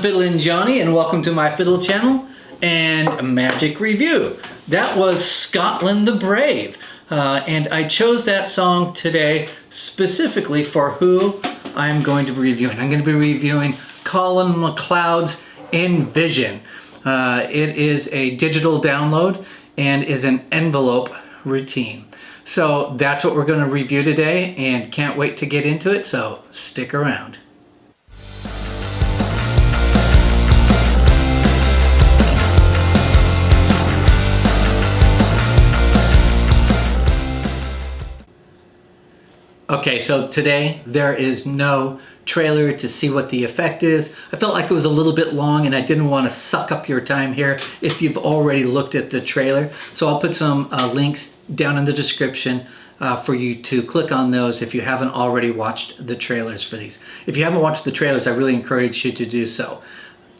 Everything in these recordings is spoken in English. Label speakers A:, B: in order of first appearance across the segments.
A: Fiddlin' Johnny, and welcome to my Fiddle channel and Magic Review. That was Scotland the Brave, and I chose that song today specifically for who I'm going to be reviewing. I'm going to be reviewing Colin McLeod's ENVision. It is a digital download and is an envelope routine. So that's what we're going to review today, and can't wait to get into it, so stick around. Okay, so today there is no trailer to see what the effect is. I felt like it was a little bit long and I didn't want to suck up your time here if you've already looked at the trailer. So I'll put some links down in the description for you to click on those if you haven't already watched the trailers for these. If you haven't watched the trailers, I really encourage you to do so.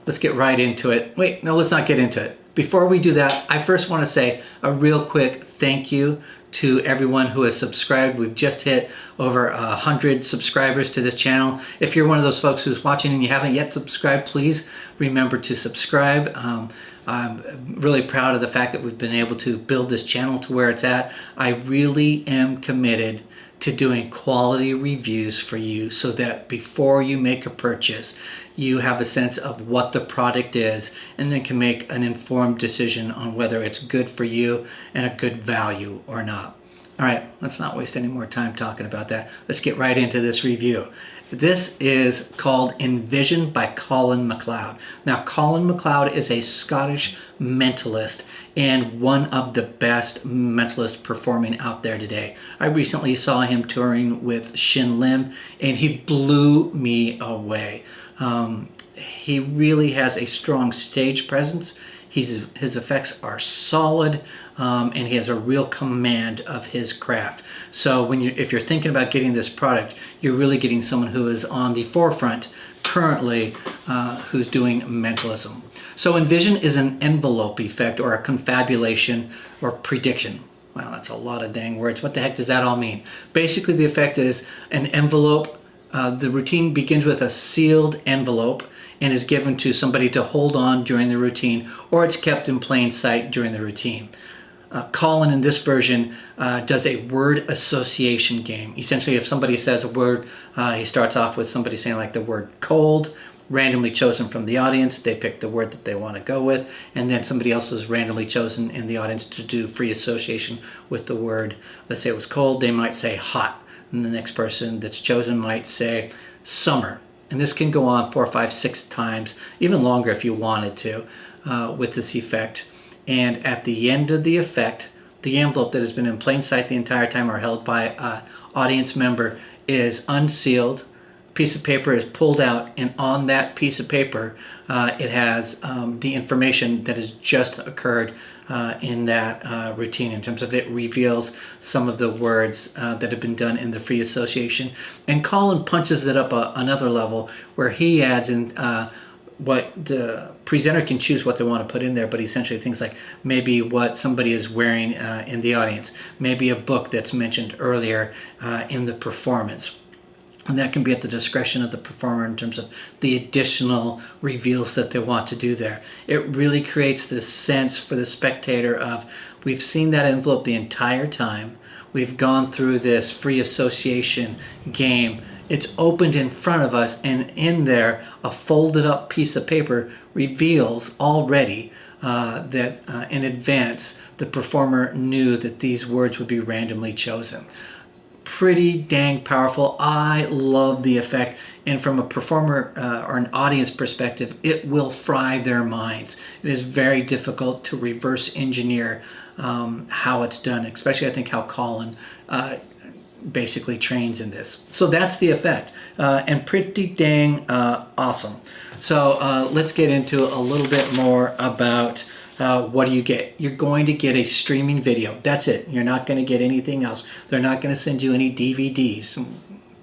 A: Let's get right into it. Wait, no, let's not get into it. Before we do that, I first want to say a real quick thank you to everyone who has subscribed. We've just hit over 100 subscribers to this channel. If you're one of those folks who's watching and you haven't yet subscribed, please remember to subscribe. I'm really proud of the fact that we've been able to build this channel to where it's at. I really am committed to doing quality reviews for you so that before you make a purchase, you have a sense of what the product is and then can make an informed decision on whether it's good for you and a good value or not. All right, let's not waste any more time talking about that. Let's get right into this review. This is called ENVision by Colin McLeod. Now, Colin McLeod is a Scottish mentalist and one of the best mentalists performing out there today. I recently saw him touring with Shin Lim and he blew me away. He really has a strong stage presence. His effects are solid, and he has a real command of his craft. So if you're thinking about getting this product, you're really getting someone who is on the forefront currently, who's doing mentalism. So ENVision is an envelope effect or a confabulation or prediction. Wow, that's a lot of dang words. What the heck does that all mean? Basically, the effect is an envelope. The routine begins with a sealed envelope and is given to somebody to hold on during the routine, or it's kept in plain sight during the routine. Colin in this version does a word association game. Essentially, if somebody says a word, he starts off with somebody saying like the word cold, randomly chosen from the audience. They pick the word that they want to go with, and then somebody else is randomly chosen in the audience to do free association with the word. Let's say it was cold, they might say hot. And the next person that's chosen might say summer. And this can go on 4, 5, 6 times, even longer if you wanted to, with this effect. And at the end of the effect, the envelope that has been in plain sight the entire time or held by an audience member is unsealed. A piece of paper is pulled out, and on that piece of paper, it has the information that has just occurred in that routine. In terms of it reveals some of the words that have been done in the free association. And Colin punches it up another level where he adds in what the presenter can choose what they want to put in there, but essentially things like maybe what somebody is wearing in the audience, maybe a book that's mentioned earlier in the performance. And that can be at the discretion of the performer in terms of the additional reveals that they want to do there. It really creates this sense for the spectator of, we've seen that envelope the entire time. We've gone through this free association game. It's opened in front of us, and in there, a folded up piece of paper reveals already that in advance, the performer knew that these words would be randomly chosen. Pretty dang powerful. I love the effect, and from a performer or an audience perspective, it will fry their minds. It is very difficult to reverse engineer how it's done, especially I think how Colin basically trains in this. So that's the effect, and pretty dang awesome. So let's get into a little bit more about what do you get? You're going to get a streaming video. That's it. You're not going to get anything else. They're not going to send you any DVDs.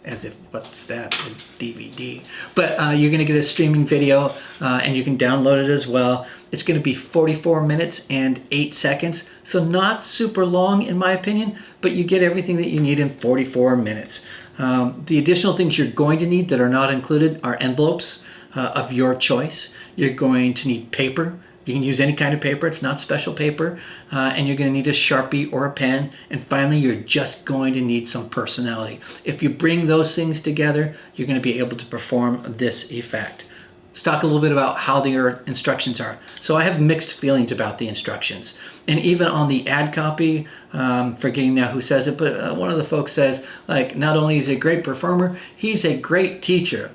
A: As if, what's that, a DVD? But you're going to get a streaming video, and you can download it as well. It's going to be 44 minutes and 8 seconds. So not super long in my opinion, but you get everything that you need in 44 minutes. The additional things you're going to need that are not included are envelopes. of your choice. You're going to need paper. You can use any kind of paper, it's not special paper, and you're going to need a Sharpie or a pen, and finally you're just going to need some personality. If you bring those things together, you're going to be able to perform this effect. Let's talk a little bit about how the instructions are. So I have mixed feelings about the instructions, and even on the ad copy, forgetting now who says it, but one of the folks says, like, not only is he a great performer, he's a great teacher.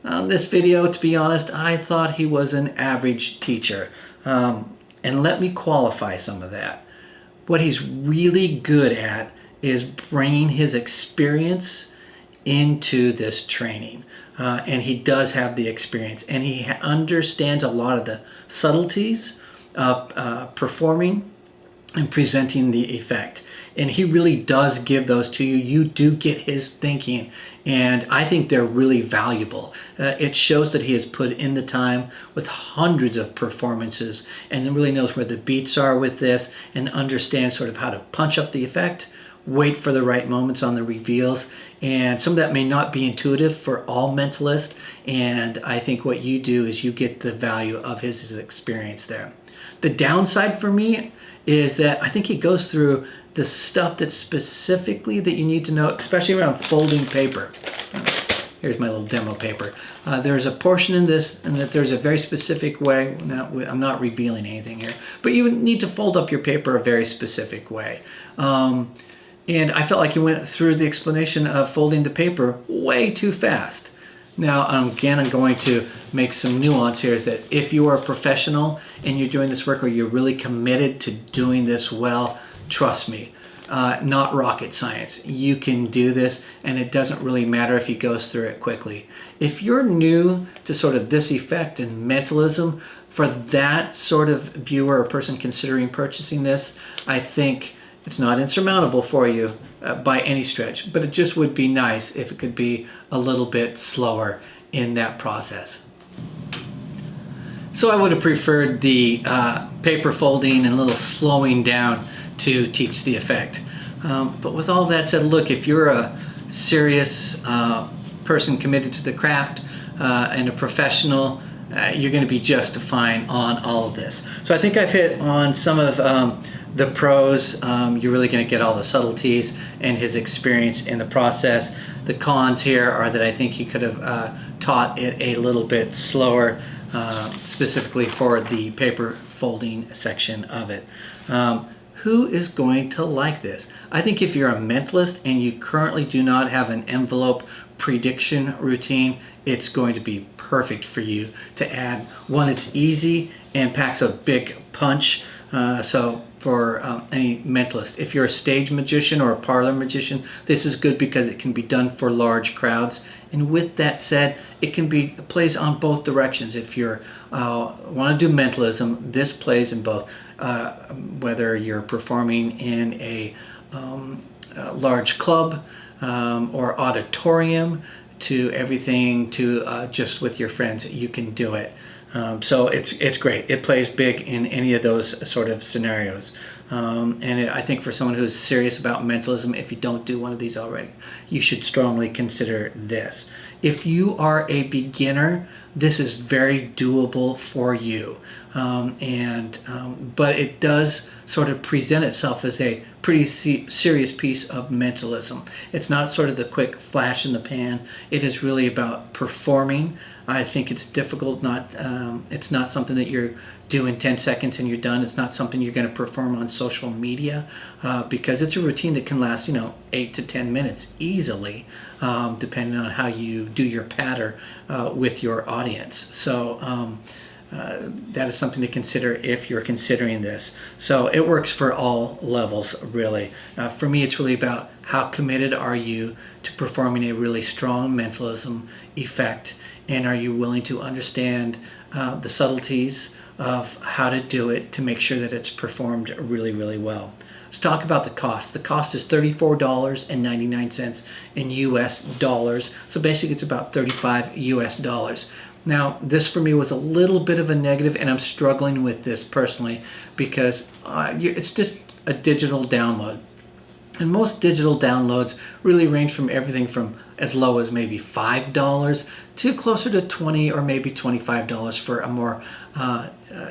A: On this video, to be honest, I thought he was an average teacher. And let me qualify some of that. What he's really good at is bringing his experience into this training. And he does have the experience, and he understands a lot of the subtleties of performing and presenting the effect. And he really does give those to you. You do get his thinking, and I think they're really valuable. It shows that he has put in the time with hundreds of performances and really knows where the beats are with this and understands sort of how to punch up the effect, wait for the right moments on the reveals. And some of that may not be intuitive for all mentalists, and I think what you do is you get the value of his experience there. The downside for me is that I think he goes through the stuff that's specifically that you need to know, especially around folding paper. Here's my little demo paper. There's a portion in this, and that there's a very specific way. Now, I'm not revealing anything here, but you need to fold up your paper a very specific way. And I felt like you went through the explanation of folding the paper way too fast. Now, again, I'm going to make some nuance here, is that if you are a professional and you're doing this work, or you're really committed to doing this well, trust me, not rocket science. You can do this, and it doesn't really matter if he goes through it quickly. If you're new to sort of this effect and mentalism, for that sort of viewer or person considering purchasing this, I think it's not insurmountable for you by any stretch, but it just would be nice if it could be a little bit slower in that process. So I would have preferred the paper folding and a little slowing down to teach the effect. But with all that said, look, if you're a serious person committed to the craft and a professional, you're going to be just fine on all of this. So I think I've hit on some of the pros. You're really going to get all the subtleties and his experience in the process. The cons here are that I think he could have taught it a little bit slower, specifically for the paper folding section of it. Who is going to like this? I think if you're a mentalist and you currently do not have an envelope prediction routine, it's going to be perfect for you to add. One, it's easy and packs a big punch. So for any mentalist, if you're a stage magician or a parlor magician, this is good because it can be done for large crowds. And with that said, it can be plays on both directions. If you want to do mentalism, this plays in both. Whether you're performing in a large club or auditorium, to everything to just with your friends, you can do it. So it's great. It plays big in any of those sort of scenarios. I think for someone who's serious about mentalism, if you don't do one of these already, you should strongly consider this. If you are a beginner, this is very doable for you. But it does sort of present itself as a pretty serious piece of mentalism. It's not sort of the quick flash in the pan. It is really about performing. I think it's difficult. It's not something that you're doing 10 seconds and you're done. It's not something you're going to perform on social media because it's a routine that can last, 8 to 10 minutes easily, depending on how you do your patter with your audience. So that is something to consider if you're considering this. So it works for all levels, really. For me, it's really about how committed are you to performing a really strong mentalism effect, and are you willing to understand the subtleties of how to do it to make sure that it's performed really, really well. Let's talk about the cost. The cost is $34.99 in US dollars. So basically it's about 35 US dollars. Now, this for me was a little bit of a negative, and I'm struggling with this personally because it's just a digital download. And most digital downloads really range from everything from as low as maybe $5 to closer to $20 or maybe $25 for a more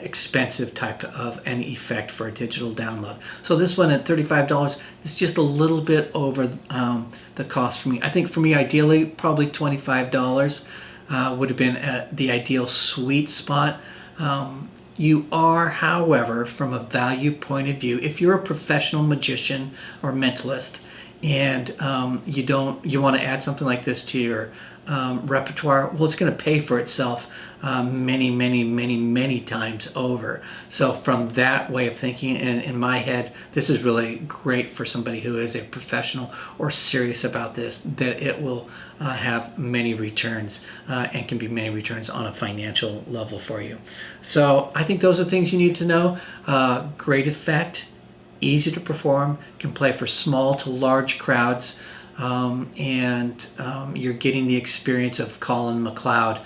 A: expensive type of an effect for a digital download. So this one at $35 is just a little bit over the cost for me. I think for me, ideally, probably $25 would have been the ideal sweet spot. You are, however, from a value point of view, if you're a professional magician or mentalist and you want to add something like this to your repertoire, well, it's going to pay for itself many times over. So from that way of thinking, and in my head, this is really great for somebody who is a professional or serious about this, that it will have many returns and can be many returns on a financial level for you. So I think those are things you need to know. Great effect, easy to perform, can play for small to large crowds. And you're getting the experience of Colin McLeod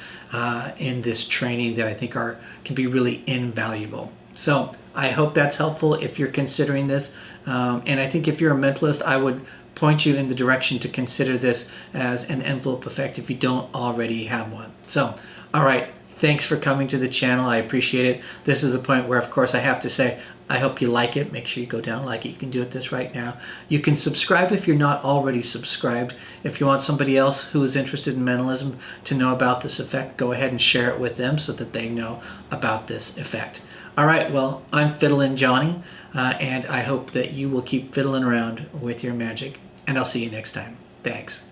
A: in this training that I think can be really invaluable. So I hope that's helpful if you're considering this. And I think if you're a mentalist, I would point you in the direction to consider this as an envelope effect if you don't already have one. So, all right. Thanks for coming to the channel. I appreciate it. This is the point where, of course, I have to say, I hope you like it. Make sure you go down and like it. You can do it this right now. You can subscribe if you're not already subscribed. If you want somebody else who is interested in mentalism to know about this effect, go ahead and share it with them so that they know about this effect. All right, well, I'm Fiddlin' Johnny, and I hope that you will keep fiddling around with your magic. And I'll see you next time. Thanks.